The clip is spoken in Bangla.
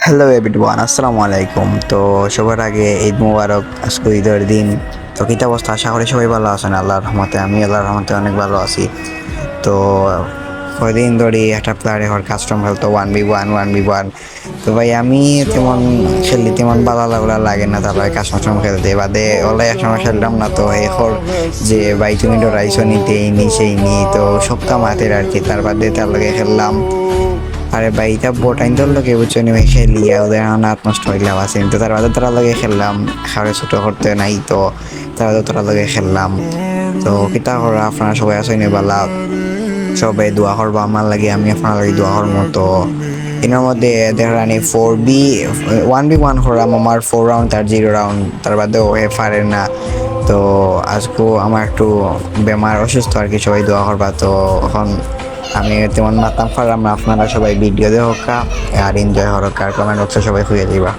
হ্যালো এভরিওয়ান, আসসালামু আলাইকুম। তো সবার আগে ঈদ মুবারক। আজকে ঈদের দিন। তো কীটা অবস্থা? আশা করি সবাই ভালো আছেন আল্লাহর রহমতে। আমি আল্লাহর রহমতে অনেক ভালো আছি। তো কয়দিন ধরে একটা প্লেয়ারে হওয়ার কাস্টম খেলতো 1v1 তো ভাই আমি তেমন খেলি, তেমন ভালো লাগলা লাগে না তাহলে কাস্টম খেলতে বাদে ওলাই একসময় খেললাম না। তো এখন যে ভাই তুমি ডরাইছো নিতে নি সেই নি তো সপ্তাহ মাতের আর কি, তার বাদে তার লগে খেললাম। আরে ভাই এটা বোটাইন তোর লোকে বুঝছো নি ভাই, খেলিয়া ওদের হাত নষ্ট হইলাম আছে তো তার বাদে তোরা লগে খেললাম। খাওয়ারে ছোটো করতে নাই তো তার বাদে তোরা লগে খেললাম। তো কিতা করা, আপনারা সবাই আসেনি বালা, সবাই দোয়া করবো আমার লাগে, আমি আপনার লাগে দোয়া করবো। তো এর মধ্যে দেখানি 1v1 করলাম, আমার 4 রাউন্ড তার 0 রাউন্ড, তার বাদে ও পারে না। তো আজকেও আমার একটু বেমার অসুস্থ আর কি, সবাই দোয়া করবা। তো এখন আমি তেমন মাতাম পারলাম না, আপনারা সবাই ভিডিও দেখা আর এনজয় হরক আর কমেন্ট বক্সে সবাই হয়ে যাইবা।